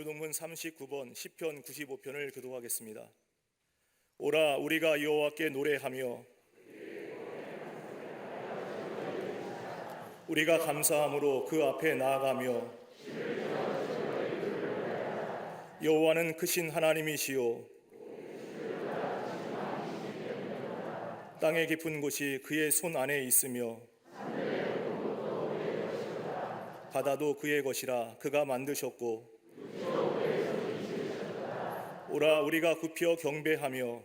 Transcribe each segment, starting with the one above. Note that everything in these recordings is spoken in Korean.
교동문 39번 시편 95편을 교독하겠습니다. 오라 우리가 여호와께 노래하며 우리가 감사함으로 그 앞에 나아가며 여호와는 크신 하나님이시요 땅의 깊은 곳이 그의 손 안에 있으며 바다도 그의 것이라 그가 만드셨고 오라 우리가 굽혀 경배하며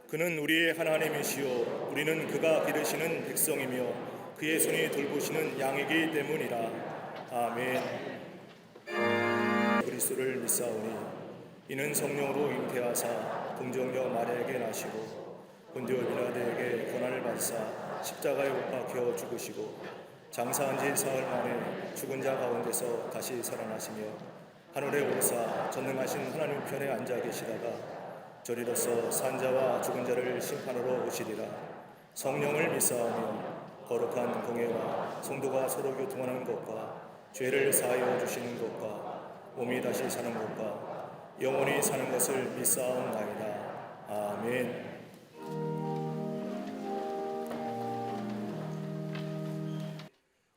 그는 우리의 하나님이시요 우리는 그가 기르시는 백성이며 그의 손이 돌보시는 양이기 때문이라. 아멘. 그리스도를 믿사오니 이는 성령으로 잉태하사 동정녀 마리아에게 나시고 본디오 빌라도에게 고난을 받으사 십자가에 못 박혀 죽으시고 장사한 지 사흘 만에 죽은 자 가운데서 다시 살아나시며 하늘에 오르사 전능하신 하나님 편에 앉아 계시다가 저리로서 산자와 죽은 자를 심판하러 오시리라. 성령을 믿사오며 거룩한 공예와 성도가 서로 교통하는 것과 죄를 사하여 주시는 것과 몸이 다시 사는 것과 영원히 사는 것을 믿사옵나이다. 아멘.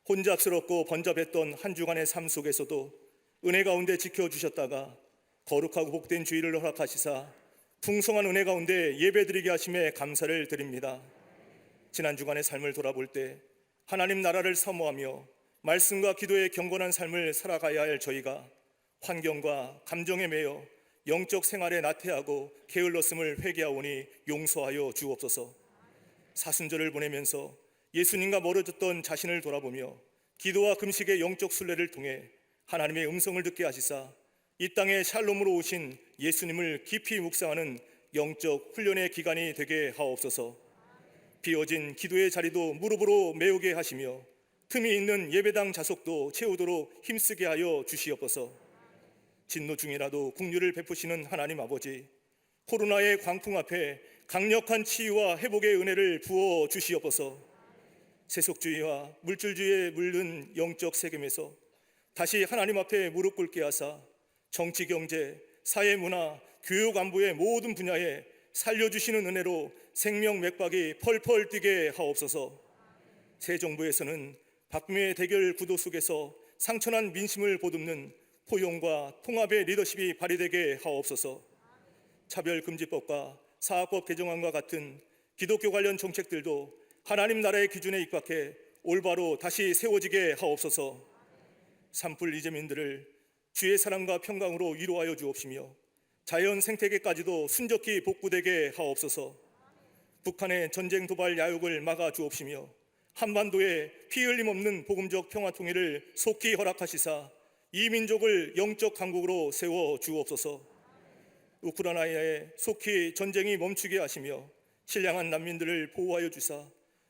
혼잡스럽고 번잡했던 한 주간의 삶 속에서도 은혜 가운데 지켜주셨다가 거룩하고 복된 주일을 허락하시사 풍성한 은혜 가운데 예배드리게 하심에 감사를 드립니다. 지난 주간의 삶을 돌아볼 때 하나님 나라를 사모하며 말씀과 기도의 경건한 삶을 살아가야 할 저희가 환경과 감정에 매여 영적 생활에 나태하고 게을렀음을 회개하오니 용서하여 주옵소서. 사순절을 보내면서 예수님과 멀어졌던 자신을 돌아보며 기도와 금식의 영적 순례를 통해 하나님의 음성을 듣게 하시사 이 땅에 샬롬으로 오신 예수님을 깊이 묵상하는 영적 훈련의 기간이 되게 하옵소서. 비어진 기도의 자리도 무릎으로 메우게 하시며 틈이 있는 예배당 좌석도 채우도록 힘쓰게 하여 주시옵소서. 진노 중이라도 긍휼을 베푸시는 하나님 아버지, 코로나의 광풍 앞에 강력한 치유와 회복의 은혜를 부어 주시옵소서. 세속주의와 물질주의에 물든 영적 세겜에서 다시 하나님 앞에 무릎 꿇게 하사 정치, 경제, 사회, 문화, 교육, 안보의 모든 분야에 살려주시는 은혜로 생명 맥박이 펄펄 뛰게 하옵소서. 새 정부에서는 박미의 대결 구도 속에서 상처난 민심을 보듬는 포용과 통합의 리더십이 발휘되게 하옵소서. 차별금지법과 사학법 개정안과 같은 기독교 관련 정책들도 하나님 나라의 기준에 입각해 올바로 다시 세워지게 하옵소서. 산불 이재민들을 주의 사랑과 평강으로 위로하여 주옵시며 자연 생태계까지도 순적히 복구되게 하옵소서. 북한의 전쟁 도발 야욕을 막아 주옵시며 한반도에 피 흘림 없는 복음적 평화 통일을 속히 허락하시사 이 민족을 영적 강국으로 세워 주옵소서. 우크라이나에 속히 전쟁이 멈추게 하시며 신량한 난민들을 보호하여 주사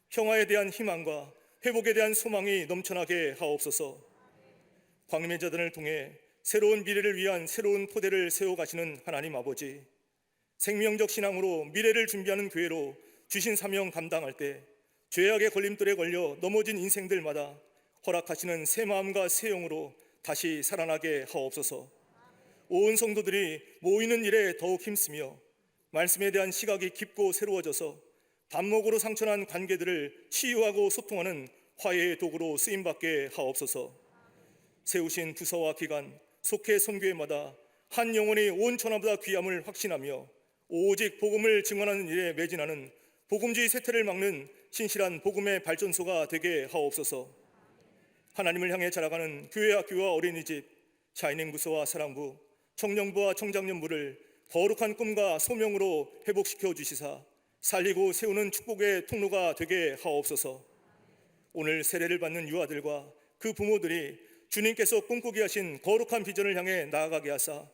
평화에 대한 희망과 회복에 대한 소망이 넘쳐나게 하옵소서. 광림의자단을 통해 새로운 미래를 위한 새로운 토대를 세워가시는 하나님 아버지, 생명적 신앙으로 미래를 준비하는 교회로 주신 사명 감당할 때 죄악의 걸림돌에 걸려 넘어진 인생들마다 허락하시는 새 마음과 새 영으로 다시 살아나게 하옵소서. 온 성도들이 모이는 일에 더욱 힘쓰며 말씀에 대한 시각이 깊고 새로워져서 반목으로 상처난 관계들을 치유하고 소통하는 화해의 도구로 쓰임받게 하옵소서. 세우신 부서와 기관, 속해 선교회마다 한 영혼이 온 천하보다 귀함을 확신하며 오직 복음을 증언하는 일에 매진하는 복음주의 세태를 막는 신실한 복음의 발전소가 되게 하옵소서. 하나님을 향해 자라가는 교회, 학교와 어린이집, 샤이닝 부서와 사랑부, 청년부와 청장년부를 거룩한 꿈과 소명으로 회복시켜 주시사 살리고 세우는 축복의 통로가 되게 하옵소서. 오늘 세례를 받는 유아들과 그 부모들이 주님께서 꿈꾸게 하신 거룩한 비전을 향해 나아가게 하사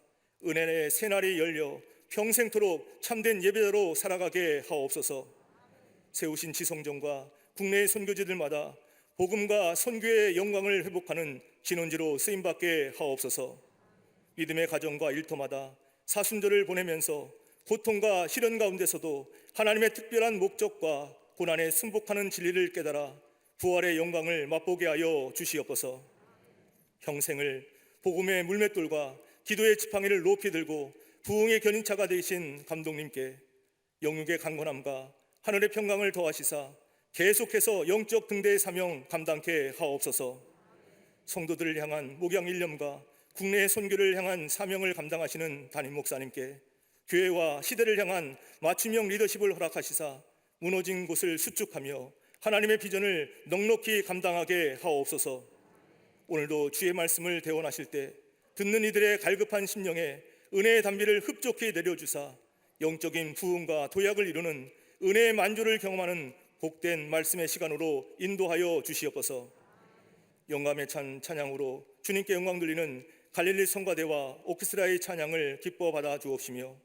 은혜의 새날이 열려 평생토록 참된 예배자로 살아가게 하옵소서. 세우신 지성정과 국내의 선교지들마다 복음과 선교의 영광을 회복하는 진원지로 쓰임받게 하옵소서. 믿음의 가정과 일터마다 사순절을 보내면서 고통과 시련 가운데서도 하나님의 특별한 목적과 고난에 승복하는 진리를 깨달아 부활의 영광을 맛보게 하여 주시옵소서. 평생을 복음의 물맷돌과 기도의 지팡이를 높이 들고 부흥의 견인차가 되신 감독님께 영육의 강건함과 하늘의 평강을 더하시사 계속해서 영적 등대의 사명 감당케 하옵소서. 성도들을 향한 목양 일념과 국내의 선교를 향한 사명을 감당하시는 담임 목사님께 교회와 시대를 향한 맞춤형 리더십을 허락하시사 무너진 곳을 수축하며 하나님의 비전을 넉넉히 감당하게 하옵소서. 오늘도 주의 말씀을 대원하실 때 듣는 이들의 갈급한 심령에 은혜의 단비를 흡족히 내려주사 영적인 부흥과 도약을 이루는 은혜의 만조를 경험하는 복된 말씀의 시간으로 인도하여 주시옵소서. 영감에 찬 찬양으로 주님께 영광 돌리는 갈릴리 성가대와 오케스트라의 찬양을 기뻐 받아 주옵시며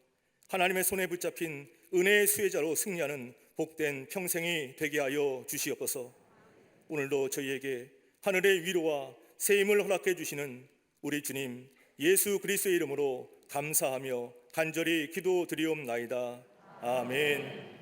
하나님의 손에 붙잡힌 은혜의 수혜자로 승리하는 복된 평생이 되게 하여 주시옵소서. 오늘도 저희에게 하늘의 위로와 새 힘을 허락해 주시는 우리 주님 예수 그리스도의 이름으로 감사하며 간절히 기도드리옵나이다. 아멘.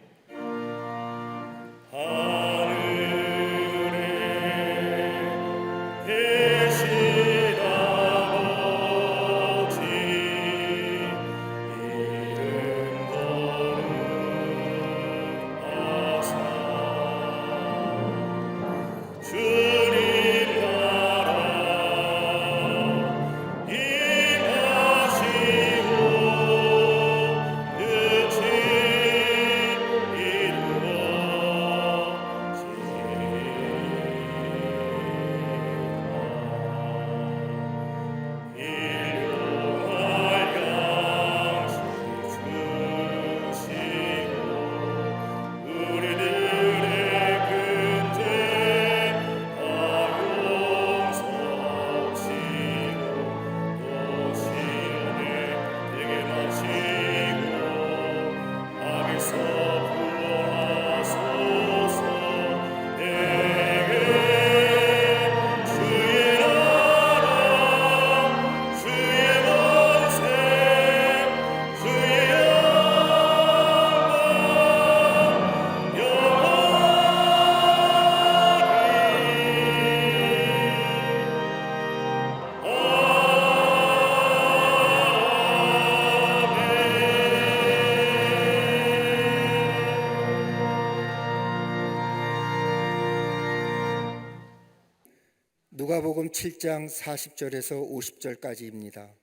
누가복음 7장 40절에서 50절까지입니다.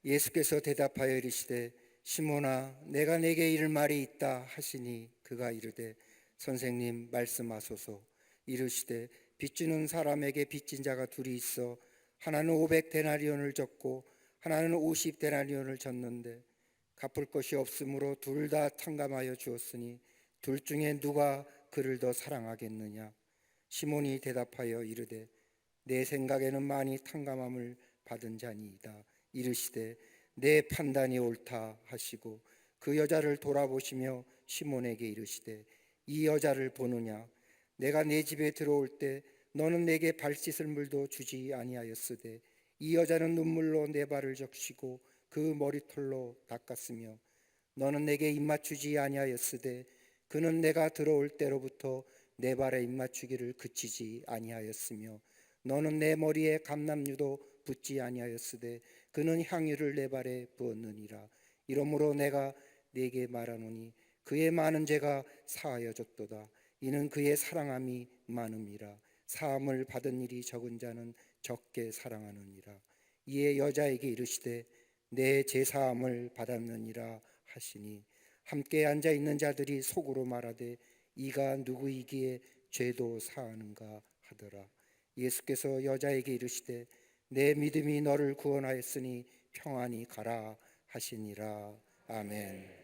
예수께서 대답하여 이르시되 시몬아 내가 내게 이를 말이 있다 하시니 그가 이르되 선생님 말씀하소서. 이르시되 빚주는 사람에게 빚진 자가 둘이 있어 하나는 500데나리온을 졌고 하나는 50데나리온을 졌는데 갚을 것이 없으므로 둘 다 탕감하여 주었으니 둘 중에 누가 그를 더 사랑하겠느냐. 시몬이 대답하여 이르되 내 생각에는 많이 탕감함을 받은 자니이다. 이르시되 내 판단이 옳다 하시고 그 여자를 돌아보시며 시몬에게 이르시되 이 여자를 보느냐. 내가 내 집에 들어올 때 너는 내게 발 씻을 물도 주지 아니하였으되 이 여자는 눈물로 내 발을 적시고 그 머리털로 닦았으며 너는 내게 입맞추지 아니하였으되 그는 내가 들어올 때로부터 내 발에 입맞추기를 그치지 아니하였으며 너는 내 머리에 감람유도 붓지 아니하였으되 그는 향유를 내 발에 부었느니라. 이러므로 내가 네게 말하노니 그의 많은 죄가 사하여졌도다. 이는 그의 사랑함이 많음이라. 사함을 받은 일이 적은 자는 적게 사랑하느니라. 이에 여자에게 이르시되 내 제사함을 받았느니라 하시니 함께 앉아 있는 자들이 속으로 말하되 이가 누구이기에 죄도 사하는가 하더라. 예수께서 여자에게 이르시되 내 믿음이 너를 구원하였으니 평안히 가라 하시니라. 아멘.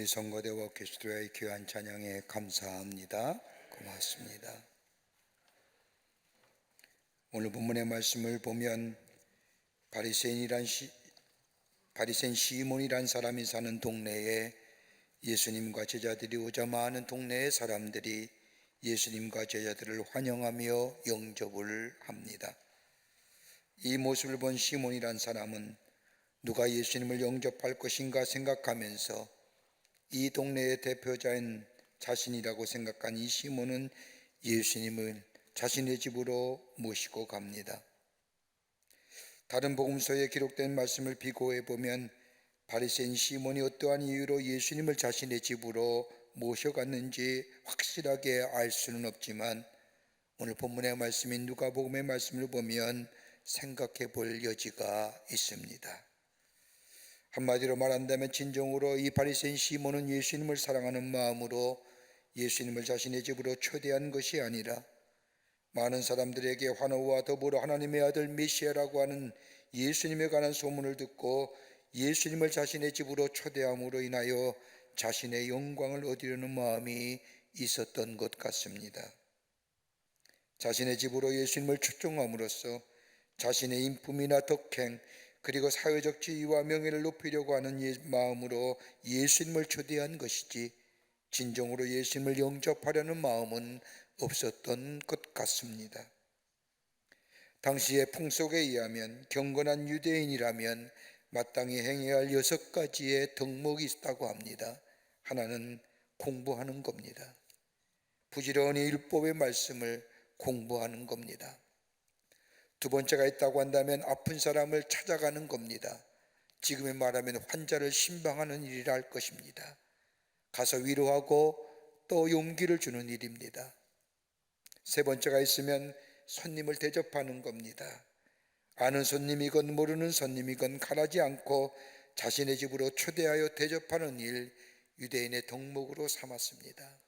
우리 성거대와 그리스도의 귀한 찬양에 감사합니다. 고맙습니다. 오늘 본문의 말씀을 보면 바리새인 시몬이란 사람이 사는 동네에 예수님과 제자들이 오자 많은 동네의 사람들이 예수님과 제자들을 환영하며 영접을 합니다. 이 모습을 본 시몬이란 사람은 누가 예수님을 영접할 것인가 생각하면서 이 동네의 대표자인 자신이라고 생각한 이 시몬은 예수님을 자신의 집으로 모시고 갑니다. 다른 복음서에 기록된 말씀을 비교해 보면 바리새인 시몬이 어떠한 이유로 예수님을 자신의 집으로 모셔갔는지 확실하게 알 수는 없지만 오늘 본문의 말씀인 누가복음의 말씀을 보면 생각해 볼 여지가 있습니다. 한마디로 말한다면 진정으로 이 바리새인 시몬은 예수님을 사랑하는 마음으로 예수님을 자신의 집으로 초대한 것이 아니라 많은 사람들에게 환호와 더불어 하나님의 아들 메시아라고 하는 예수님에 관한 소문을 듣고 예수님을 자신의 집으로 초대함으로 인하여 자신의 영광을 얻으려는 마음이 있었던 것 같습니다. 자신의 집으로 예수님을 초청함으로써 자신의 인품이나 덕행 그리고 사회적 지위와 명예를 높이려고 하는 마음으로 예수님을 초대한 것이지 진정으로 예수님을 영접하려는 마음은 없었던 것 같습니다. 당시의 풍속에 의하면 경건한 유대인이라면 마땅히 행해야 할 6가지의 덕목이 있다고 합니다. 하나는 공부하는 겁니다. 부지런히 율법의 말씀을 공부하는 겁니다. 두 번째가 있다고 한다면 아픈 사람을 찾아가는 겁니다. 지금에 말하면 환자를 신방하는 일이라 할 것입니다. 가서 위로하고 또 용기를 주는 일입니다. 세 번째가 있으면 손님을 대접하는 겁니다. 아는 손님이건 모르는 손님이건 가라지 않고 자신의 집으로 초대하여 대접하는 일, 유대인의 덕목으로 삼았습니다.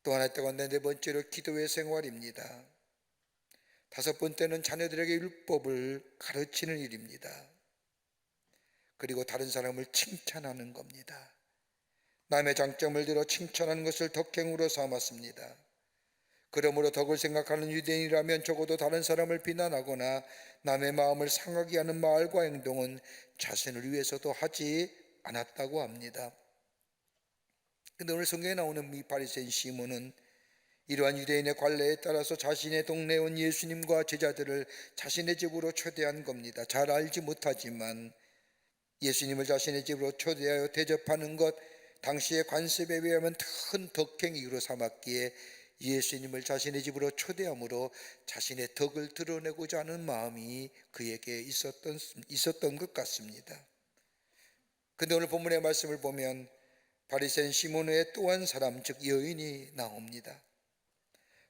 또 하나 있다고 한다면 네 번째로 기도의 생활입니다. 다섯 번째는 자녀들에게 율법을 가르치는 일입니다. 그리고 다른 사람을 칭찬하는 겁니다. 남의 장점을 들어 칭찬하는 것을 덕행으로 삼았습니다. 그러므로 덕을 생각하는 유대인이라면 적어도 다른 사람을 비난하거나 남의 마음을 상하게 하는 말과 행동은 자신을 위해서도 하지 않았다고 합니다. 그런데 오늘 성경에 나오는 이 바리새인 시몬은 이러한 유대인의 관례에 따라서 자신의 동네에 온 예수님과 제자들을 자신의 집으로 초대한 겁니다. 잘 알지 못하지만 예수님을 자신의 집으로 초대하여 대접하는 것, 당시의 관습에 의하면 큰 덕행이로 삼았기에 예수님을 자신의 집으로 초대함으로 자신의 덕을 드러내고자 하는 마음이 그에게 있었던 것 같습니다. 그런데 오늘 본문의 말씀을 보면 바리새인 시몬 외에 또 한 사람, 즉 여인이 나옵니다.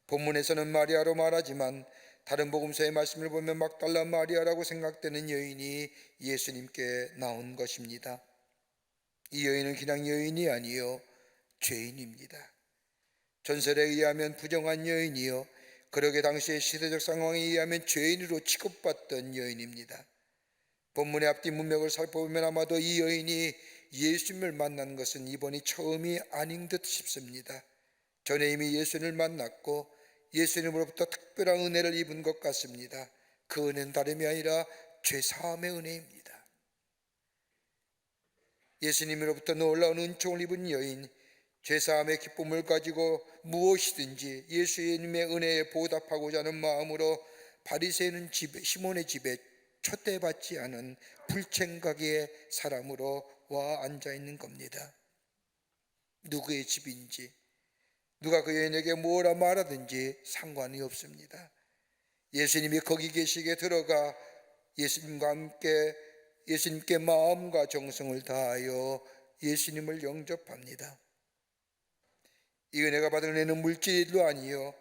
본문에서는 마리아로 말하지만 다른 복음서의 말씀을 보면 막달라 마리아라고 생각되는 여인이 예수님께 나온 것입니다. 이 여인은 그냥 여인이 아니요 죄인입니다. 전설에 의하면 부정한 여인이요, 그러게 당시의 시대적 상황에 의하면 죄인으로 취급받던 여인입니다. 본문의 앞뒤 문맥을 살펴보면 아마도 이 여인이 예수님을 만난 것은 이번이 처음이 아닌 듯 싶습니다. 전에 이미 예수님을 만났고 예수님으로부터 특별한 은혜를 입은 것 같습니다. 그 은혜는 다름이 아니라 죄사함의 은혜입니다. 예수님으로부터 놀라운 은총을 입은 여인, 죄사함의 기쁨을 가지고 무엇이든지 예수님의 은혜에 보답하고자 하는 마음으로 바리새인은 시몬의 집에 초대받지 않은 불청각의 사람으로 와 앉아 있는 겁니다. 누구의 집인지 누가 그 여인에게 뭐라 말하든지 상관이 없습니다. 예수님이 거기 계시게 들어가 예수님과 함께 예수님께 마음과 정성을 다하여 예수님을 영접합니다. 이 은혜가 받은 은혜는 물질도 아니요,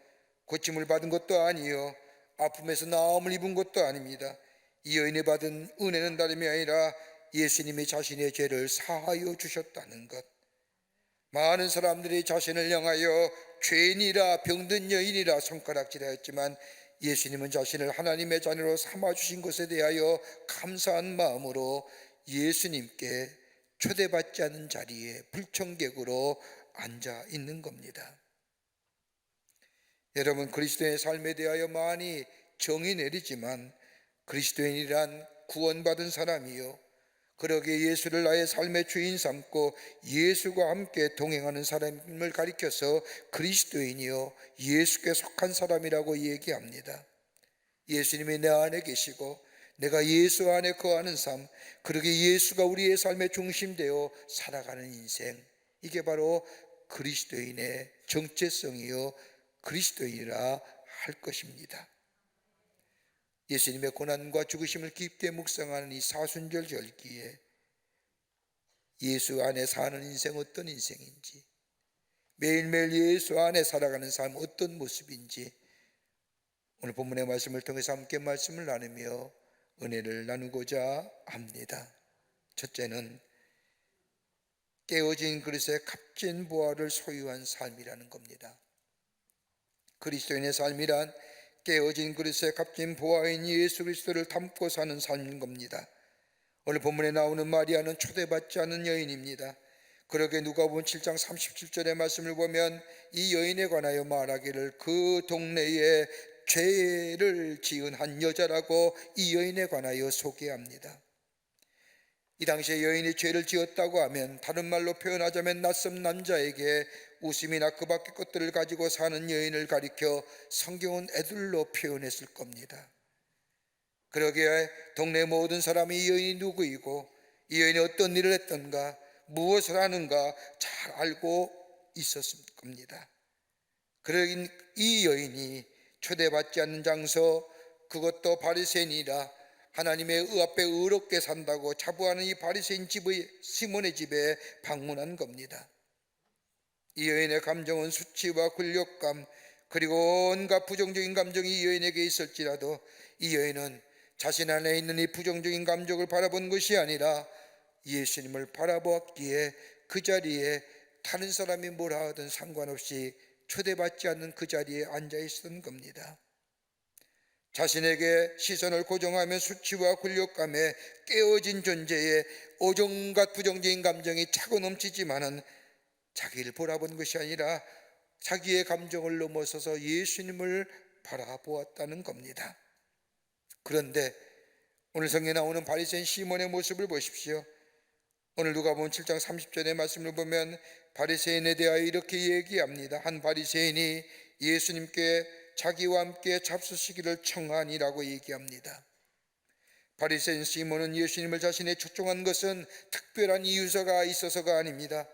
고침을 받은 것도 아니요, 아픔에서 나음을 입은 것도 아닙니다. 이 여인이 받은 은혜는 다름이 아니라 예수님이 자신의 죄를 사하여 주셨다는 것. 많은 사람들이 자신을 향하여 죄인이라 병든 여인이라 손가락질하였지만 예수님은 자신을 하나님의 자녀로 삼아주신 것에 대하여 감사한 마음으로 예수님께 초대받지 않은 자리에 불청객으로 앉아 있는 겁니다. 여러분, 그리스도의 삶에 대하여 많이 정의 내리지만 그리스도인이란 구원받은 사람이요, 그러기에 예수를 나의 삶의 주인 삼고 예수와 함께 동행하는 사람을 가리켜서 그리스도인이요 예수께 속한 사람이라고 얘기합니다. 예수님이 내 안에 계시고 내가 예수 안에 거하는 삶, 그러기에 예수가 우리의 삶의 중심되어 살아가는 인생, 이게 바로 그리스도인의 정체성이요 그리스도인이라 할 것입니다. 예수님의 고난과 죽으심을 깊게 묵상하는 이 사순절 절기에 예수 안에 사는 인생 어떤 인생인지, 매일매일 예수 안에 살아가는 삶 어떤 모습인지 오늘 본문의 말씀을 통해서 함께 말씀을 나누며 은혜를 나누고자 합니다. 첫째는 깨어진 그릇의 값진 보화를 소유한 삶이라는 겁니다. 그리스도인의 삶이란 깨어진 그릇의 값진 보화인 예수 그리스도를 담고 사는 삶인 겁니다. 오늘 본문에 나오는 마리아는 초대받지 않은 여인입니다. 그러게 누가복음 7장 37절의 말씀을 보면 이 여인에 관하여 말하기를 그 동네에 죄를 지은 한 여자라고 이 여인에 관하여 소개합니다. 이 당시에 여인이 죄를 지었다고 하면 다른 말로 표현하자면 낯선 남자에게 웃음이나 그 밖의 것들을 가지고 사는 여인을 가리켜 성경은 애들로 표현했을 겁니다. 그러기에 동네 모든 사람이 이 여인이 누구이고 이 여인이 어떤 일을 했던가 무엇을 하는가 잘 알고 있었을 겁니다. 그러긴 이 여인이 초대받지 않는 장소, 그것도 바리새인이라 하나님의 앞에 의롭게 산다고 자부하는 이 바리새인 집의 시몬의 집에 방문한 겁니다. 이 여인의 감정은 수치와 굴욕감 그리고 온갖 부정적인 감정이 이 여인에게 있을지라도 이 여인은 자신 안에 있는 이 부정적인 감정을 바라본 것이 아니라 예수님을 바라보았기에 그 자리에 다른 사람이 뭐라 하든 상관없이 초대받지 않는 그 자리에 앉아 있었던 겁니다. 자신에게 시선을 고정하며 수치와 굴욕감에 깨어진 존재에 오종갓 부정적인 감정이 차고 넘치지만은 자기를 바라본 것이 아니라 자기의 감정을 넘어서서 예수님을 바라보았다는 겁니다. 그런데 오늘 성경에 나오는 바리새인 시몬의 모습을 보십시오. 오늘 누가복음 7장 30절의 말씀을 보면 바리새인에 대하여 이렇게 얘기합니다. 한 바리새인이 예수님께 자기와 함께 잡수시기를 청하니라고 얘기합니다. 바리새인 시몬은 예수님을 자신에 초청한 것은 특별한 이유가 있어서가 아닙니다.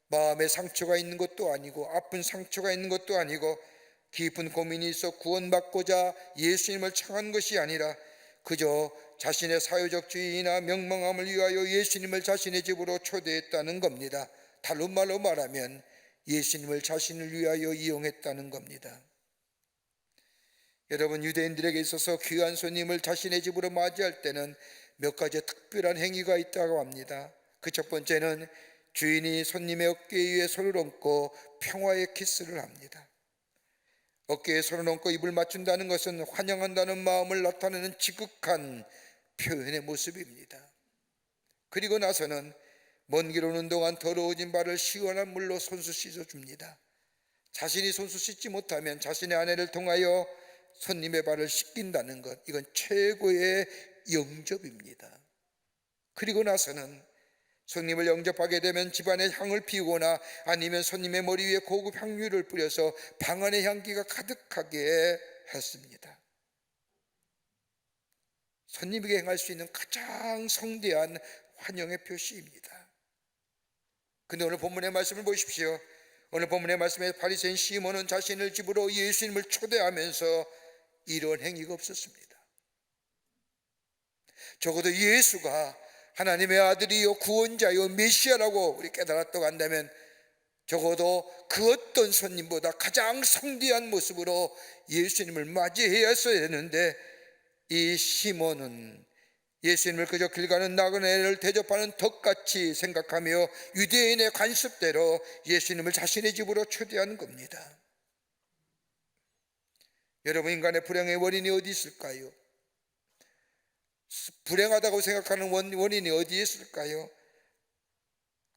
마음에 상처가 있는 것도 아니고 아픈 상처가 있는 것도 아니고 깊은 고민이 있어 구원받고자 예수님을 청한 것이 아니라 그저 자신의 사회적 지위나 명망함을 위하여 예수님을 자신의 집으로 초대했다는 겁니다. 다른 말로 말하면 예수님을 자신을 위하여 이용했다는 겁니다. 여러분, 유대인들에게 있어서 귀한 손님을 자신의 집으로 맞이할 때는 몇 가지 특별한 행위가 있다고 합니다. 그 첫 번째는 주인이 손님의 어깨 위에 손을 얹고 평화의 키스를 합니다. 어깨에 손을 얹고 입을 맞춘다는 것은 환영한다는 마음을 나타내는 지극한 표현의 모습입니다. 그리고 나서는 먼 길 오는 동안 더러워진 발을 시원한 물로 손수 씻어줍니다. 자신이 손수 씻지 못하면 자신의 아내를 통하여 손님의 발을 씻긴다는 것, 이건 최고의 영접입니다. 그리고 나서는 손님을 영접하게 되면 집안에 향을 피우거나 아니면 손님의 머리 위에 고급 향유를 뿌려서 방 안의 향기가 가득하게 했습니다. 손님에게 행할 수 있는 가장 성대한 환영의 표시입니다. 근데 오늘 본문의 말씀을 보십시오. 오늘 본문의 말씀에 바리새인 시몬은 자신을 집으로 예수님을 초대하면서 이런 행위가 없었습니다. 적어도 예수가 하나님의 아들이요 구원자요 메시아라고 우리 깨달았다고 한다면 적어도 그 어떤 손님보다 가장 성대한 모습으로 예수님을 맞이해야 했는데 이 시몬은 예수님을 그저 길 가는 나그네를 대접하는 덕같이 생각하며 유대인의 관습대로 예수님을 자신의 집으로 초대하는 겁니다. 여러분, 인간의 불행의 원인이 어디 있을까요? 불행하다고 생각하는 원인이 어디에 있을까요?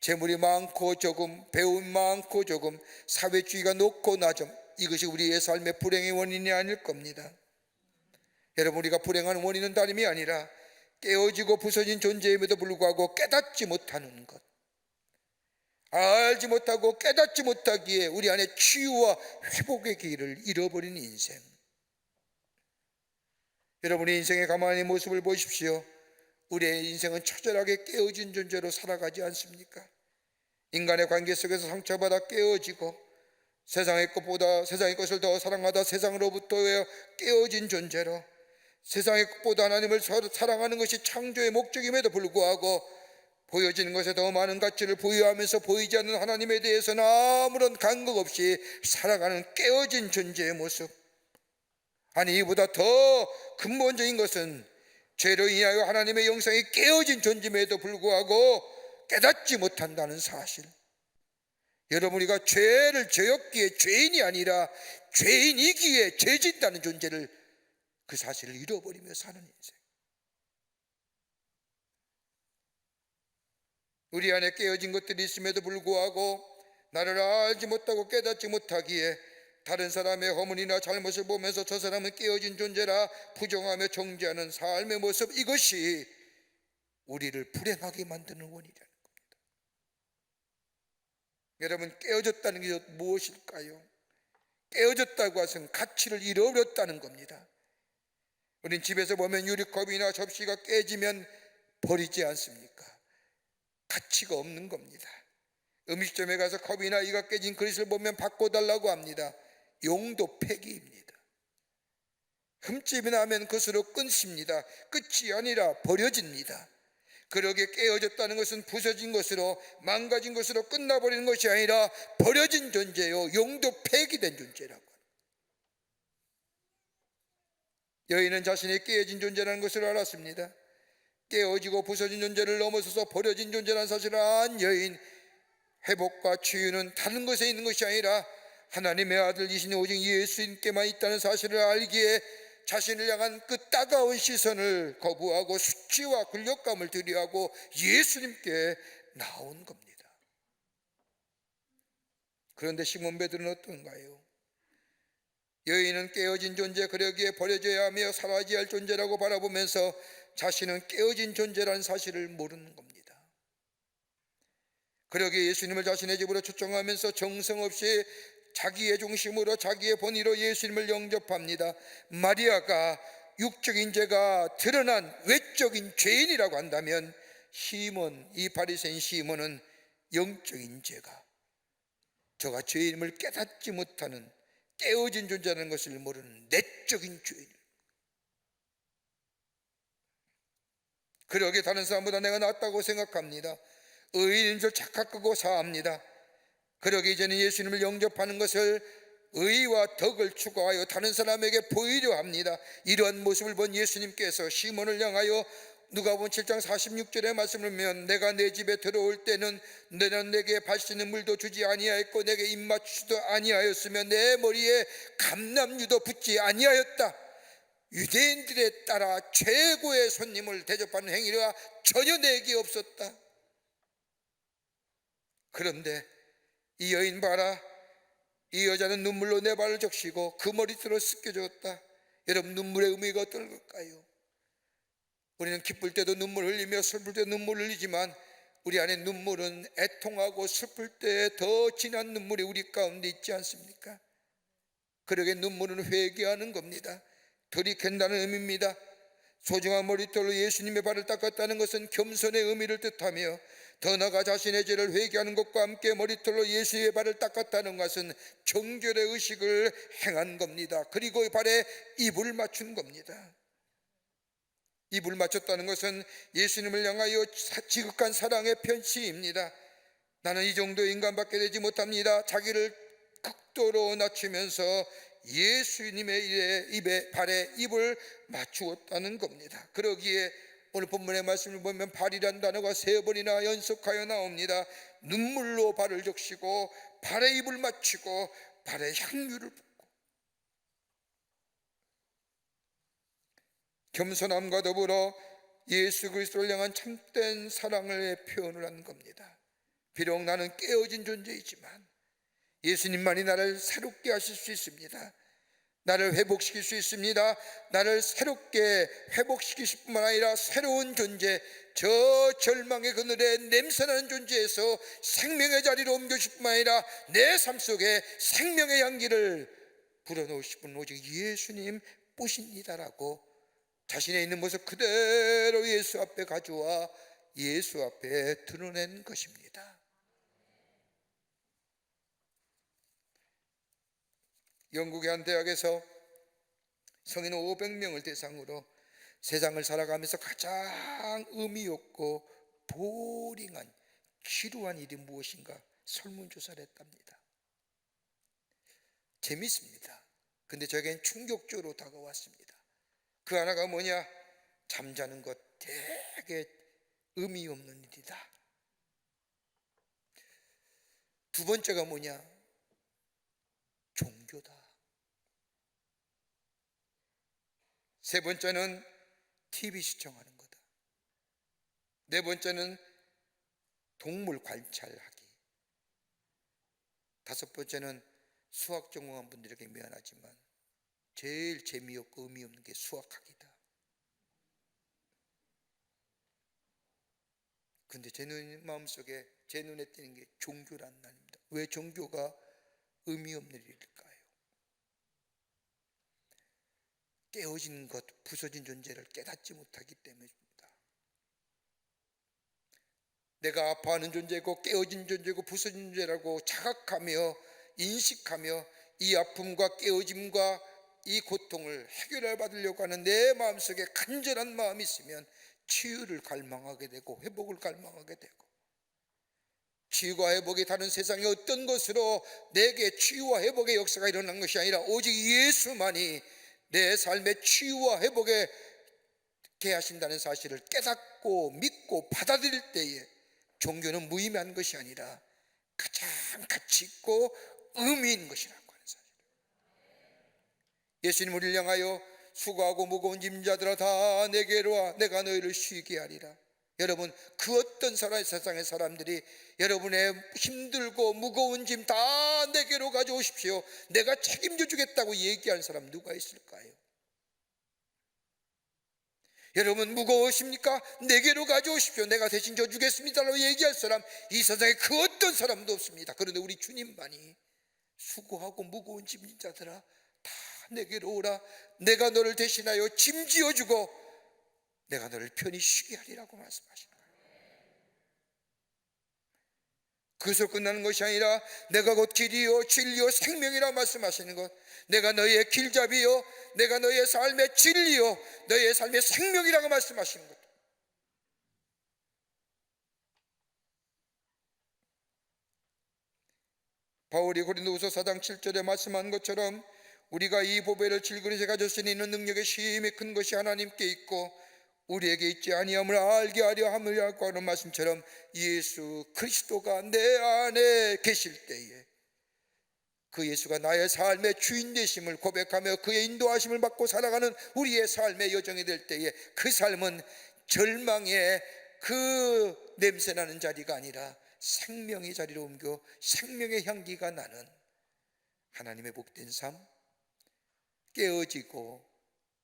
재물이 많고 조금, 배움 많고 조금, 사회주의가 높고 낮음, 이것이 우리의 삶의 불행의 원인이 아닐 겁니다. 여러분, 우리가 불행한 원인은 다름이 아니라 깨어지고 부서진 존재임에도 불구하고 깨닫지 못하는 것, 알지 못하고 깨닫지 못하기에 우리 안에 치유와 회복의 길을 잃어버린 인생. 여러분의 인생의 가만히 모습을 보십시오. 우리의 인생은 처절하게 깨어진 존재로 살아가지 않습니까? 인간의 관계 속에서 상처받아 깨어지고 세상의 것을 더 사랑하다 세상으로부터 깨어진 존재로, 세상의 것보다 하나님을 사랑하는 것이 창조의 목적임에도 불구하고 보여지는 것에 더 많은 가치를 부여하면서 보이지 않는 하나님에 대해서는 아무런 간격 없이 살아가는 깨어진 존재의 모습. 아니, 이보다 더 근본적인 것은 죄로 인하여 하나님의 영성이 깨어진 존재임에도 불구하고 깨닫지 못한다는 사실. 여러분, 우리가 죄를 죄였기에 죄인이 아니라 죄인이기에 죄짓다는 존재를, 그 사실을 잃어버리며 사는 인생. 우리 안에 깨어진 것들이 있음에도 불구하고 나를 알지 못하고 깨닫지 못하기에 다른 사람의 허물이나 잘못을 보면서 저 사람은 깨어진 존재라 부정하며 정죄하는 삶의 모습, 이것이 우리를 불행하게 만드는 원인이라는 겁니다. 여러분, 깨어졌다는 게 무엇일까요? 깨어졌다고 해서는 가치를 잃어버렸다는 겁니다. 우린 집에서 보면 유리컵이나 접시가 깨지면 버리지 않습니까? 가치가 없는 겁니다. 음식점에 가서 컵이나 이가 깨진 그릇을 보면 바꿔달라고 합니다. 용도 폐기입니다. 흠집이 나면 그것으로 끊습니다. 끝이 아니라 버려집니다. 그러게 깨어졌다는 것은 부서진 것으로, 망가진 것으로 끝나버리는 것이 아니라 버려진 존재요, 용도 폐기된 존재라고. 여인은 자신이 깨어진 존재라는 것을 알았습니다. 깨어지고 부서진 존재를 넘어서서 버려진 존재라는 사실을 안 여인, 회복과 치유는 다른 것에 있는 것이 아니라 하나님의 아들이신 오직 예수님께만 있다는 사실을 알기에 자신을 향한 그 따가운 시선을 거부하고 수치와 굴욕감을 들이하고 예수님께 나온 겁니다. 그런데 시몬 베드로는 어떤가요? 여인은 깨어진 존재, 그러기에 버려져야 하며 사라져야 할 존재라고 바라보면서 자신은 깨어진 존재라는 사실을 모르는 겁니다. 그러기에 예수님을 자신의 집으로 초청하면서 정성없이 자기의 중심으로, 자기의 본의로 예수님을 영접합니다. 마리아가 육적인 죄가 드러난 외적인 죄인이라고 한다면 시몬, 이 바리새인 시몬은 영적인 죄가, 저가 죄임을 깨닫지 못하는 깨어진 존재라는 것을 모르는 내적인 죄인. 그러기에 다른 사람보다 내가 낫다고 생각합니다. 의인인 줄 착각하고 사합니다. 그러기 이제는 예수님을 영접하는 것을 의와 덕을 추구하여 다른 사람에게 보이려 합니다. 이러한 모습을 본 예수님께서 시몬을 향하여 누가복음 7장 46절의 말씀을 보면, 내가 내 집에 들어올 때는 너는 내게 발 씻는 물도 주지 아니하였고 내게 입 맞추지도 아니하였으며 내 머리에 감람유도 붓지 아니하였다. 유대인들에 따라 최고의 손님을 대접하는 행위가 전혀 내게 없었다. 그런데 이 여인 봐라, 이 여자는 눈물로 내 발을 적시고 그 머리털을 씻겨줬다. 여러분, 눈물의 의미가 어떨 걸까요? 우리는 기쁠 때도 눈물 흘리며 슬플 때도 눈물 흘리지만 우리 안에 눈물은 애통하고 슬플 때 더 진한 눈물이 우리 가운데 있지 않습니까? 그러게 눈물은 회개하는 겁니다. 들이캔다는 의미입니다. 소중한 머리털로 예수님의 발을 닦았다는 것은 겸손의 의미를 뜻하며, 더 나아가 자신의 죄를 회개하는 것과 함께 머리털로 예수의 발을 닦았다는 것은 정결의 의식을 행한 겁니다. 그리고 발에 입을 맞춘 겁니다. 입을 맞췄다는 것은 예수님을 향하여 지극한 사랑의 편지입니다. 나는 이 정도의 인간밖에 되지 못합니다. 자기를 극도로 낮추면서 예수님의 입에, 발에 입을 맞추었다는 겁니다. 그러기에 오늘 본문의 말씀을 보면 발이란 단어가 3번이나 연속하여 나옵니다. 눈물로 발을 적시고 발에 입을 맞추고 발에 향유를 붓고, 겸손함과 더불어 예수 그리스도를 향한 참된 사랑을 표현을 한 겁니다. 비록 나는 깨어진 존재이지만 예수님만이 나를 새롭게 하실 수 있습니다. 나를 회복시킬 수 있습니다. 나를 새롭게 회복시키실 뿐만 아니라 새로운 존재, 저 절망의 그늘에 냄새나는 존재에서 생명의 자리로 옮겨주실 뿐만 아니라 내 삶 속에 생명의 향기를 불어넣으실 분은 오직 예수님 뿐입니다라고 자신의 있는 모습 그대로 예수 앞에 가져와 예수 앞에 드러낸 것입니다. 영국의 한 대학에서 성인 500명을 대상으로 세상을 살아가면서 가장 의미 없고 보링한 지루한 일이 무엇인가 설문조사를 했답니다. 재밌습니다. 근데 저에겐 충격적으로 다가왔습니다. 그 하나가 뭐냐? 잠자는 것 되게 의미 없는 일이다. 두 번째가 뭐냐? 종교다. 세 번째는 TV 시청하는 거다. 네 번째는 동물 관찰하기. 다섯 번째는 수학 전공한 분들에게 미안하지만 제일 재미없고 의미 없는 게 수학하기다. 근데 제 마음속에 제 눈에 띄는 게 종교란 말입니다. 왜 종교가 의미 없는 일일까요? 깨어진 것, 부서진 존재를 깨닫지 못하기 때문입니다. 내가 아파하는 존재고 깨어진 존재고 부서진 존재라고 자각하며 인식하며 이 아픔과 깨어짐과 이 고통을 해결해 받으려고 하는 내 마음속에 간절한 마음이 있으면 치유를 갈망하게 되고 회복을 갈망하게 되고, 치유와 회복이 다른 세상의 어떤 것으로 내게 치유와 회복의 역사가 일어난 것이 아니라 오직 예수만이 내 삶의 치유와 회복에 개하신다는 사실을 깨닫고 믿고 받아들일 때에 종교는 무의미한 것이 아니라 가장 가치 있고 의미 있는 것이라고 하는 사실. 예수님 우리를 향하여 수고하고 무거운 짐 자들아 다 내게로 와 내가 너희를 쉬게 하리라. 여러분, 그 어떤 세상의 사람들이 여러분의 힘들고 무거운 짐 다 내게로 가져오십시오, 내가 책임져 주겠다고 얘기하는 사람 누가 있을까요? 여러분 무거우십니까? 내게로 가져오십시오, 내가 대신 져주겠습니다라고 얘기할 사람 이 세상에 그 어떤 사람도 없습니다. 그런데 우리 주님만이 수고하고 무거운 짐진 자들아 다 내게로 오라, 내가 너를 대신하여 짐지어주고 내가 너를 편히 쉬게 하리라고 말씀하시는 거예요. 그것으로 끝나는 것이 아니라 내가 곧 길이요 진리요 생명이라 말씀하시는 것, 내가 너희의 길잡이요 내가 너희의 삶의 진리요 너희의 삶의 생명이라고 말씀하시는 것. 바울이 고린도후서 4장 7절에 말씀한 것처럼 우리가 이 보배를 질그릇에 가질 수 있는 능력의 힘이 큰 것이 하나님께 있고 우리에게 있지 아니함을 알게 하려 함이라고 하는 말씀처럼 예수 그리스도가 내 안에 계실 때에 그 예수가 나의 삶의 주인 되심을 고백하며 그의 인도하심을 받고 살아가는 우리의 삶의 여정이 될 때에 그 삶은 절망의 그 냄새나는 자리가 아니라 생명의 자리로 옮겨 생명의 향기가 나는 하나님의 복된 삶, 깨어지고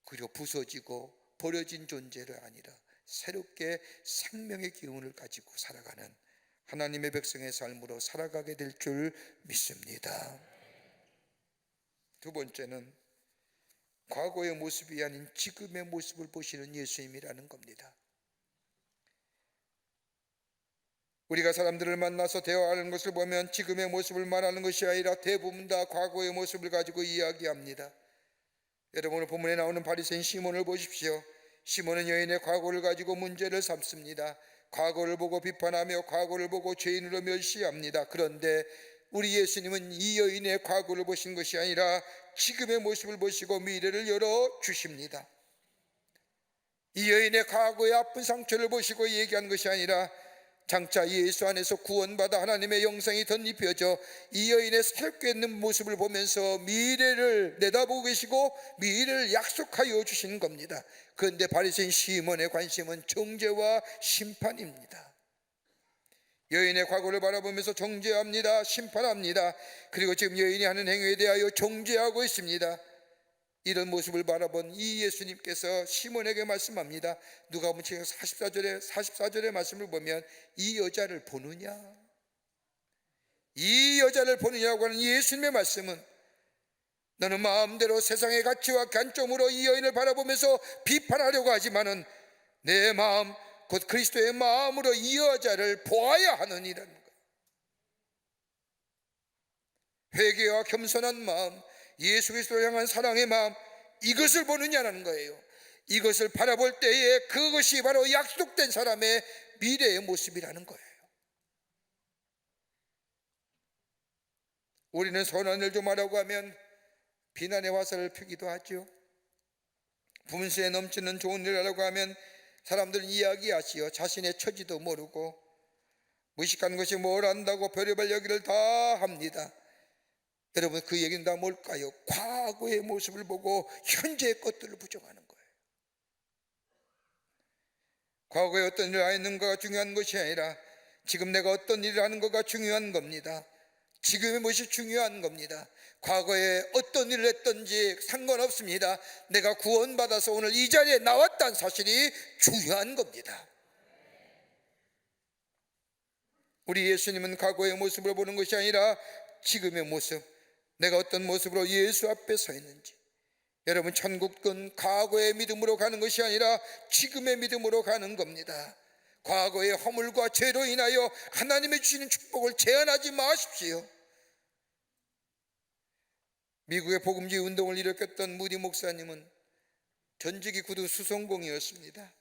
그리고 부서지고 버려진 존재가 아니라 새롭게 생명의 기운을 가지고 살아가는 하나님의 백성의 삶으로 살아가게 될 줄 믿습니다. 두 번째는 과거의 모습이 아닌 지금의 모습을 보시는 예수님이라는 겁니다. 우리가 사람들을 만나서 대화하는 것을 보면 지금의 모습을 말하는 것이 아니라 대부분 다 과거의 모습을 가지고 이야기합니다. 여러분, 오늘 본문에 나오는 바리새인 시몬을 보십시오. 시몬은 여인의 과거를 가지고 문제를 삼습니다. 과거를 보고 비판하며 과거를 보고 죄인으로 멸시합니다. 그런데 우리 예수님은 이 여인의 과거를 보신 것이 아니라 지금의 모습을 보시고 미래를 열어주십니다. 이 여인의 과거의 아픈 상처를 보시고 얘기하는 것이 아니라 장차 예수 안에서 구원받아 하나님의 영상이 덧입혀져 이 여인의 새롭게 있는 모습을 보면서 미래를 내다보고 계시고 미래를 약속하여 주시는 겁니다. 그런데 바리새인 시몬의 관심은 정죄와 심판입니다. 여인의 과거를 바라보면서 정죄합니다. 심판합니다. 그리고 지금 여인이 하는 행위에 대하여 정죄하고 있습니다. 이런 모습을 바라본 이 예수님께서 시몬에게 말씀합니다. 누가복음 44절의 말씀을 보면 이 여자를 보느냐, 이 여자를 보느냐고 하는 예수님의 말씀은 너는 마음대로 세상의 가치와 관점으로 이 여인을 바라보면서 비판하려고 하지만은 내 마음, 곧 그리스도의 마음으로 이 여자를 보아야 하느니라는 거예요. 회개와 겸손한 마음, 예수 그리스도를 향한 사랑의 마음, 이것을 보느냐는 거예요. 이것을 바라볼 때에 그것이 바로 약속된 사람의 미래의 모습이라는 거예요. 우리는 선한 일 좀 하라고 하면 비난의 화살을 펴기도 하죠. 분수에 넘치는 좋은 일을 하라고 하면 사람들은 이야기하시어 자신의 처지도 모르고 무식한 것이 뭘 안다고 별의별 얘기를 다 합니다. 여러분, 그 얘기는 다 뭘까요? 과거의 모습을 보고 현재의 것들을 부정하는 거예요. 과거에 어떤 일을 하였는가가 중요한 것이 아니라 지금 내가 어떤 일을 하는 거가 중요한 겁니다. 지금의 것이 중요한 겁니다. 과거에 어떤 일을 했던지 상관없습니다. 내가 구원받아서 오늘 이 자리에 나왔다는 사실이 중요한 겁니다. 우리 예수님은 과거의 모습을 보는 것이 아니라 지금의 모습, 내가 어떤 모습으로 예수 앞에 서 있는지. 여러분, 천국은 과거의 믿음으로 가는 것이 아니라 지금의 믿음으로 가는 겁니다. 과거의 허물과 죄로 인하여 하나님의 주시는 축복을 제한하지 마십시오. 미국의 복음주의 운동을 일으켰던 무디 목사님은 전직이 구두 수송공이었습니다.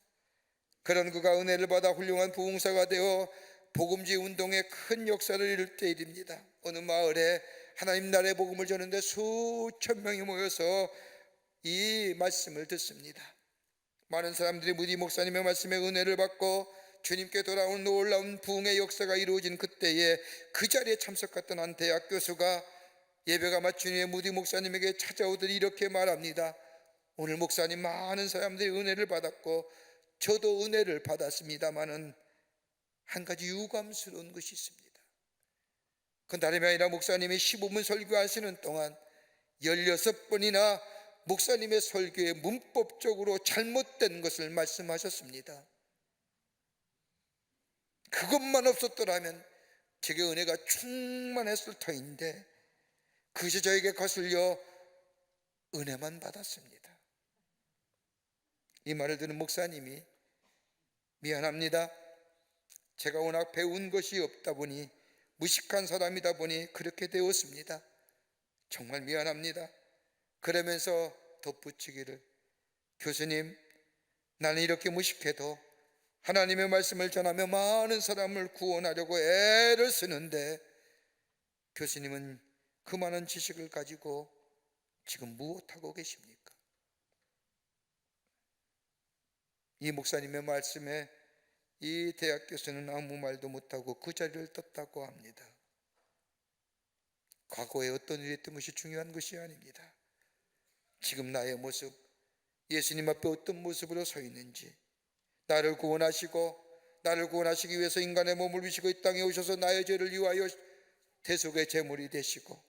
그런 그가 은혜를 받아 훌륭한 부흥사가 되어 복음주의 운동의 큰 역사를 이룰 때 일입니다. 어느 마을에 하나님 나라의 복음을 전하는데 수천 명이 모여서 이 말씀을 듣습니다. 많은 사람들이 무디 목사님의 말씀에 은혜를 받고 주님께 돌아온 놀라운 부흥의 역사가 이루어진 그때에 그 자리에 참석했던 한 대학 교수가 예배가 마친 후에 무디 목사님에게 찾아오더니 이렇게 말합니다. 오늘 목사님, 많은 사람들이 은혜를 받았고 저도 은혜를 받았습니다마는 한 가지 유감스러운 것이 있습니다. 그 다름이 아니라 목사님이 15분 설교하시는 동안 16번이나 목사님의 설교에 문법적으로 잘못된 것을 말씀하셨습니다. 그것만 없었더라면 제게 은혜가 충만했을 터인데 그것이 저에게 거슬려 은혜만 받았습니다. 이 말을 들은 목사님이 미안합니다. 제가 워낙 배운 것이 없다 보니 무식한 사람이다 보니 그렇게 되었습니다. 정말 미안합니다. 그러면서 덧붙이기를, 교수님, 나는 이렇게 무식해도 하나님의 말씀을 전하며 많은 사람을 구원하려고 애를 쓰는데 교수님은 그 많은 지식을 가지고 지금 무엇하고 계십니까? 이 목사님의 말씀에 이 대학 교수는 아무 말도 못하고 그 자리를 떴다고 합니다. 과거에 어떤 일이 있던 것이 중요한 것이 아닙니다. 지금 나의 모습, 예수님 앞에 어떤 모습으로 서 있는지, 나를 구원하시기 위해서 인간의 몸을 입으시고 이 땅에 오셔서 나의 죄를 위하여 대속의 제물이 되시고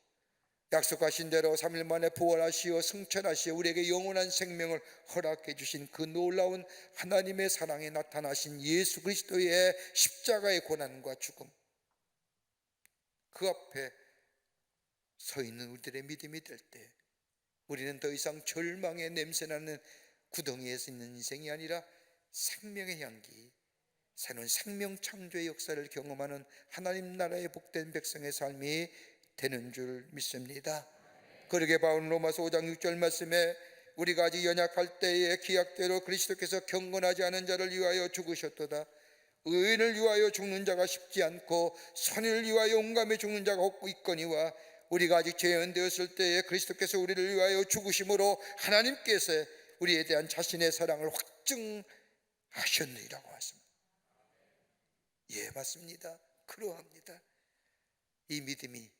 약속하신 대로 3일 만에 부활하시어 승천하시어 우리에게 영원한 생명을 허락해 주신 그 놀라운 하나님의 사랑에 나타나신 예수 그리스도의 십자가의 고난과 죽음, 그 앞에 서 있는 우리들의 믿음이 될 때 우리는 더 이상 절망의 냄새나는 구덩이에 서 있는 인생이 아니라 생명의 향기, 새로운 생명 창조의 역사를 경험하는 하나님 나라의 복된 백성의 삶이 되는 줄 믿습니다. 그러게 바울은 로마서 5장 6절 말씀에 우리가 아직 연약할 때에 기약대로 그리스도께서 경건하지 않은 자를 위하여 죽으셨도다. 의인을 위하여 죽는 자가 쉽지 않고 선인을 위하여 온감에 죽는 자가 없고 있거니와 우리가 아직 죄인되었을 때에 그리스도께서 우리를 위하여 죽으심으로 하나님께서 우리에 대한 자신의 사랑을 확증하셨느니라고 하십니다. 예, 맞습니다. 그러합니다. 이 믿음이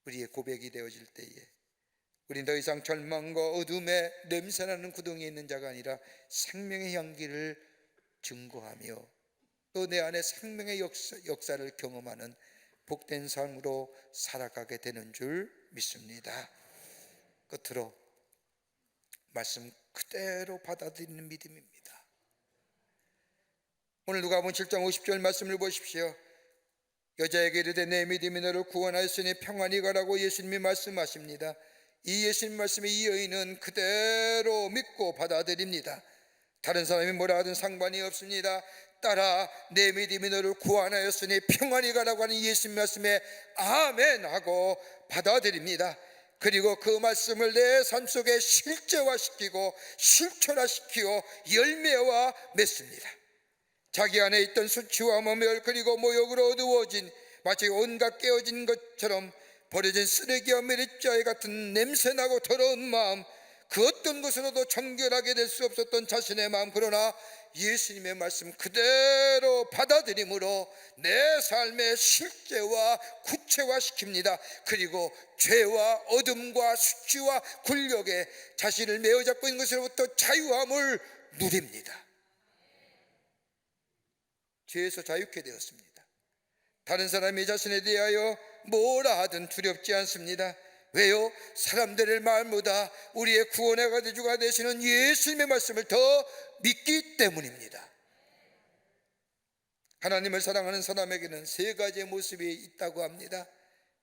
우리의 고백이 되어질 때에 우리는 더 이상 절망과 어둠에 냄새나는 구덩이에 있는 자가 아니라 생명의 향기를 증거하며 또 내 안에 생명의 역사를 경험하는 복된 삶으로 살아가게 되는 줄 믿습니다. 끝으로 말씀 그대로 받아들이는 믿음입니다. 오늘 누가복음 7장 50절 말씀을 보십시오. 여자에게 이르되 내 믿음이 너를 구원하였으니 평안히 가라고 예수님이 말씀하십니다. 이 예수님 말씀에 이 여인은 그대로 믿고 받아들입니다. 다른 사람이 뭐라 하든 상관이 없습니다. 따라 내 믿음이 너를 구원하였으니 평안히 가라고 하는 예수님 말씀에 아멘 하고 받아들입니다. 그리고 그 말씀을 내 삶 속에 실제화시키고 실천화시키고 열매와 맺습니다. 자기 안에 있던 수치와 모멸 그리고 모욕으로 어두워진 마치 온갖 깨어진 것처럼 버려진 쓰레기와 매립자에 같은 냄새나고 더러운 마음, 그 어떤 것으로도 정결하게 될 수 없었던 자신의 마음, 그러나 예수님의 말씀 그대로 받아들임으로 내 삶의 실제와 구체화시킵니다. 그리고 죄와 어둠과 수치와 굴욕에 자신을 메어 잡고 있는 것으로부터 자유함을 누립니다. 죄에서 자유케 되었습니다. 다른 사람이 자신에 대하여 뭐라 하든 두렵지 않습니다. 왜요? 사람들의 말보다 우리의 구원의 가대주가 되시는 예수님의 말씀을 더 믿기 때문입니다. 하나님을 사랑하는 사람에게는 세 가지의 모습이 있다고 합니다.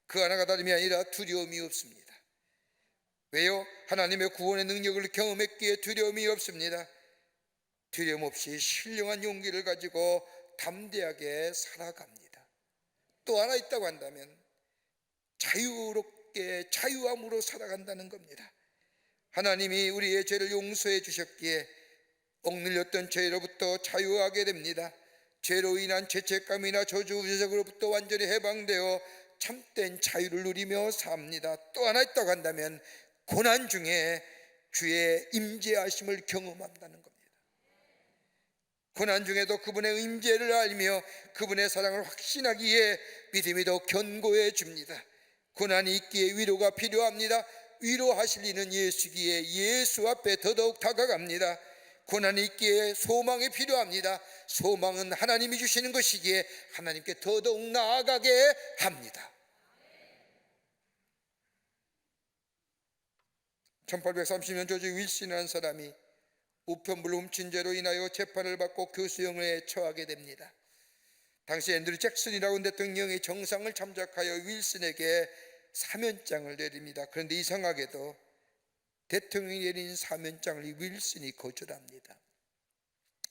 그 하나가 다름이 아니라 두려움이 없습니다. 왜요? 하나님의 구원의 능력을 경험했기에 두려움이 없습니다. 두려움 없이 신령한 용기를 가지고 담대하게 살아갑니다. 또 하나 있다고 한다면 자유롭게 자유함으로 살아간다는 겁니다. 하나님이 우리의 죄를 용서해 주셨기에 억눌렸던 죄로부터 자유하게 됩니다. 죄로 인한 죄책감이나 저주의식으로부터 완전히 해방되어 참된 자유를 누리며 삽니다. 또 하나 있다고 한다면 고난 중에 주의 임재하심을 경험한다는 겁니다. 고난 중에도 그분의 임재를 알며 그분의 사랑을 확신하기에 믿음이 더 견고해 줍니다. 고난이 있기에 위로가 필요합니다. 위로하실 이는 예수기에 예수 앞에 더더욱 다가갑니다. 고난이 있기에 소망이 필요합니다. 소망은 하나님이 주시는 것이기에 하나님께 더더욱 나아가게 합니다. 1830년 조지 윌슨이라는 사람이 우편물 훔친 죄로 인하여 재판을 받고 교수형에 처하게 됩니다. 당시 앤드류 잭슨이라는 대통령이 정상을 참작하여 윌슨에게 사면장을 내립니다. 그런데 이상하게도 대통령이 내린 사면장을 윌슨이 거절합니다.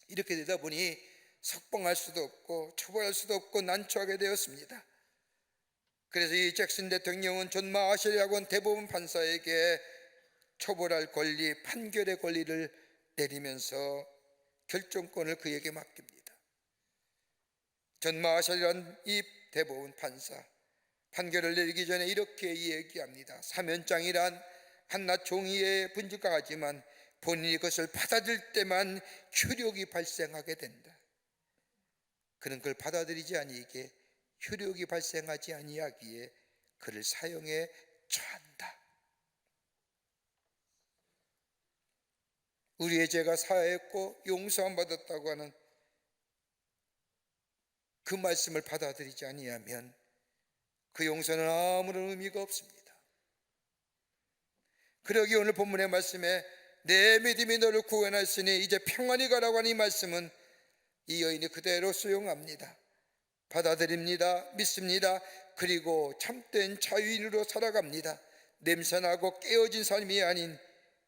이렇게 되다 보니 석방할 수도 없고 처벌할 수도 없고 난처하게 되었습니다. 그래서 이 잭슨 대통령은 존 마셜이라고 하는 대법원 판사에게 처벌할 권리, 판결의 권리를 내리면서 결정권을 그에게 맡깁니다. 존 마셜이라는 이 대법원 판사, 판결을 내리기 전에 이렇게 얘기합니다. 사면장이란 한낱 종이의 분지가 하지만 본인이 그것을 받아들일 때만 효력이 발생하게 된다. 그는 그걸 받아들이지 아니하기에 효력이 발생하지 아니하기에 그를 사형에 처한다. 우리의 죄가 사하였고 용서함 받았다고 하는 그 말씀을 받아들이지 아니하면 그 용서는 아무런 의미가 없습니다. 그러기 오늘 본문의 말씀에 내 믿음이 너를 구원하였으니 이제 평안히 가라고 하는 이 말씀은 이 여인이 그대로 수용합니다. 받아들입니다. 믿습니다. 그리고 참된 자유인으로 살아갑니다. 냄새나고 깨어진 삶이 아닌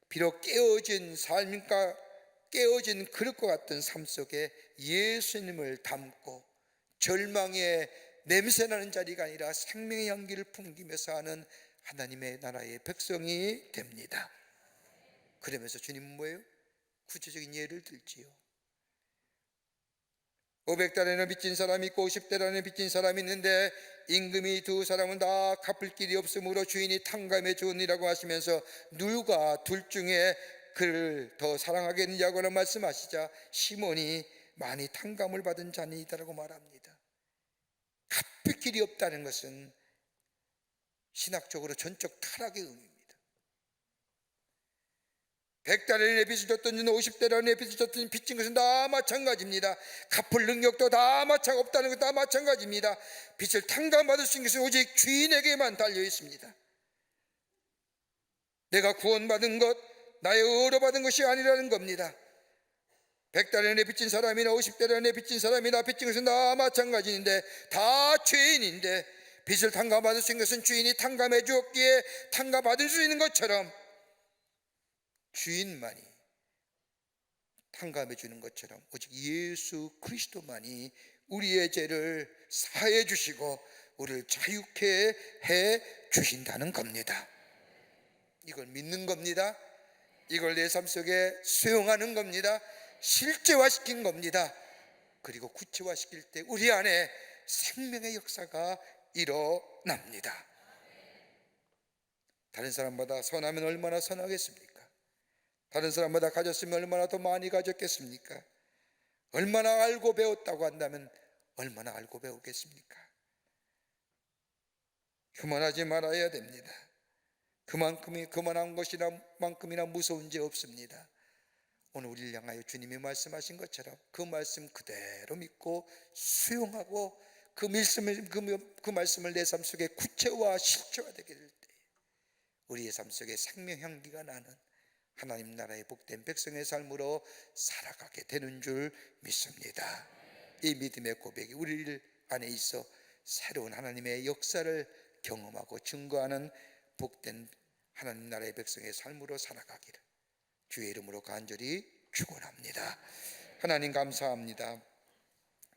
비록 깨어진 삶과 깨어진 그릇과 같은 삶 속에 예수님을 담고 절망의 냄새나는 자리가 아니라 생명의 향기를 풍기며 사는 하나님의 나라의 백성이 됩니다. 그러면서 주님은 뭐예요? 구체적인 예를 들지요. 500달러나 빚진 사람이 있고 50달러나 빚진 사람이 있는데 임금이 두 사람은 다 갚을 길이 없으므로 주인이 탕감해 주니라고 하시면서 누가 둘 중에 그를 더 사랑하겠느냐고 말씀하시자 시몬이 많이 탕감을 받은 자니이다라고 말합니다. 갚을 길이 없다는 것은 신학적으로 전적 타락의 의미입니다. 100달러의 빚을 졌든지 50달러의 빚을 졌든지 빚진 것은 다 마찬가지입니다. 갚을 능력도 다 없다는 것도 다 마찬가지입니다. 빚을 탕감받을 수 있는 것은 오직 주인에게만 달려 있습니다. 내가 구원받은 것, 나의 의로 받은 것이 아니라는 겁니다. 100달러의 빚진 사람이나 50달러의 빚진 사람이나 빚진 것은 다 마찬가지인데, 다 죄인인데, 빚을 탕감받을 수 있는 것은 주인이 탕감해 주었기에 탕감받을 수 있는 것처럼, 주인만이 탕감해 주는 것처럼 오직 예수 그리스도만이 우리의 죄를 사해 주시고 우리를 자유케 해 주신다는 겁니다. 이걸 믿는 겁니다. 이걸 내 삶 속에 수용하는 겁니다. 실제화시킨 겁니다. 그리고 구체화시킬 때 우리 안에 생명의 역사가 일어납니다. 다른 사람보다 선하면 얼마나 선하겠습니까? 다른 사람보다 가졌으면 얼마나 더 많이 가졌겠습니까? 얼마나 알고 배웠다고 한다면 얼마나 알고 배우겠습니까? 그만하지 말아야 됩니다. 그만한 것이만큼이나 무서운 죄 없습니다. 오늘 우리를 향하여 주님이 말씀하신 것처럼 그 말씀 그대로 믿고 수용하고 그 말씀을 내 삶 속에 구체화 실체화되게 될 때 우리의 삶 속에 생명 향기가 나는 하나님 나라의 복된 백성의 삶으로 살아가게 되는 줄 믿습니다. 이 믿음의 고백이 우리 안에 있어 새로운 하나님의 역사를 경험하고 증거하는 복된 하나님 나라의 백성의 삶으로 살아가기를 주의 이름으로 간절히 축원합니다. 하나님 감사합니다.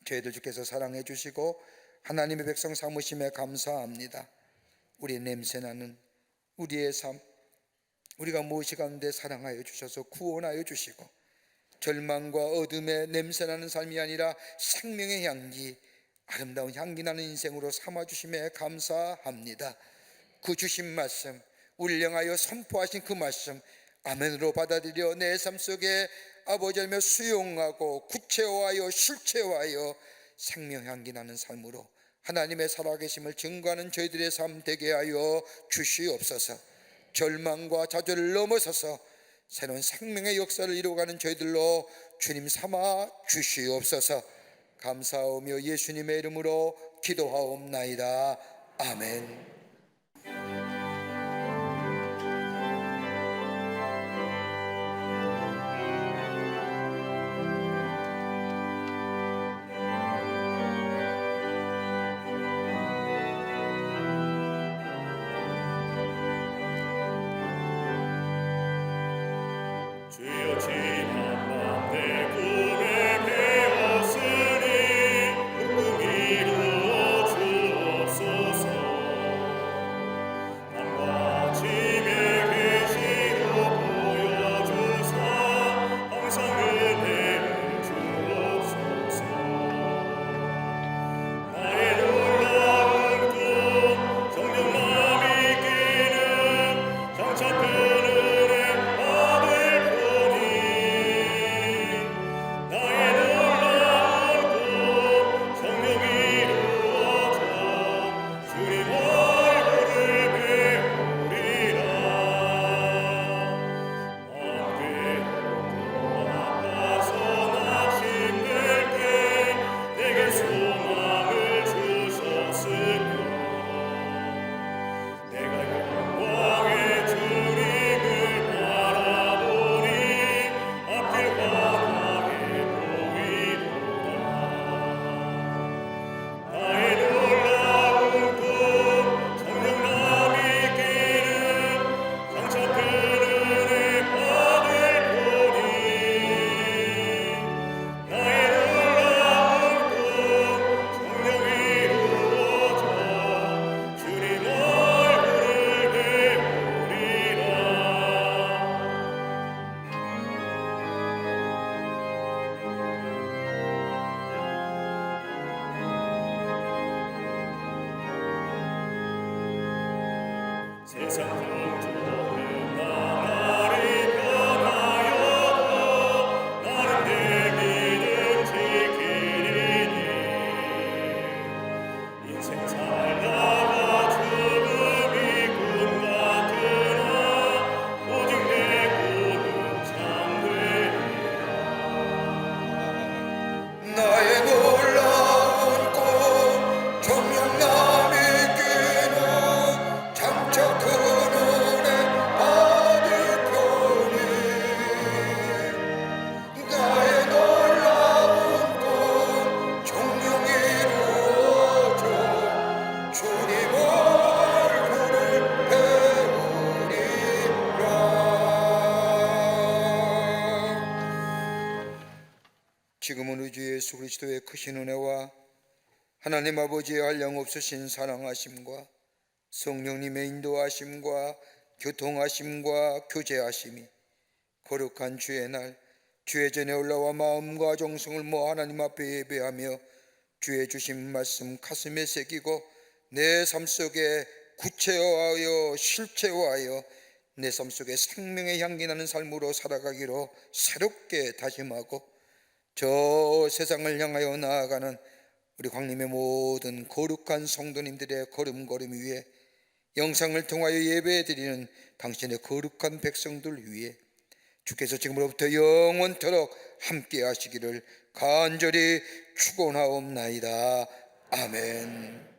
저희들 주께서 사랑해 주시고 하나님의 백성 삼으심에 감사합니다. 우리의 냄새나는 우리의 삶, 우리가 무엇이 가운데 사랑하여 주셔서 구원하여 주시고 절망과 어둠의 냄새나는 삶이 아니라 생명의 향기, 아름다운 향기 나는 인생으로 삼아주심에 감사합니다. 그 주신 말씀, 우리를 향하여 선포하신 그 말씀 아멘으로 받아들여 내 삶 속에 아버지며 수용하고 구체화하여 실체화하여 생명 향기 나는 삶으로 하나님의 살아계심을 증거하는 저희들의 삶 되게 하여 주시옵소서. 절망과 좌절을 넘어서서 새로운 생명의 역사를 이루어가는 저희들로 주님 삼아 주시옵소서. 감사하며 예수님의 이름으로 기도하옵나이다. 아멘. 주여 지난 밤 내 꿈에 배웠으니 꿈 이루어 주옵소서. 밤과 아침에 계시로 보여주사 항상 은혜를 주옵소서. 나의 놀라운 꿈 정령함이 끼는 장차 큰 세상 풍조는 나날이 변하여도 나는 내 믿음 지키리니 인생 살다가 죽음이 꿈 같으나 오직 내 꿈은 지금은 우리 주 예수 그리스도의 크신 은혜와 하나님 아버지의 한량없으신 사랑하심과 성령님의 인도하심과 교통하심과 교제하심이 거룩한 주의 날 주의 전에 올라와 마음과 정성을 모아 하나님 앞에 예배하며 주의 주신 말씀 가슴에 새기고 내 삶 속에 구체화하여 실체화하여 내 삶 속에 생명의 향기 나는 삶으로 살아가기로 새롭게 다짐하고 저 세상을 향하여 나아가는 우리 광림의 모든 거룩한 성도님들의 걸음걸음 위에 영상을 통하여 예배드리는 당신의 거룩한 백성들 위에 주께서 지금으로부터 영원토록 함께 하시기를 간절히 축원하옵나이다. 아멘.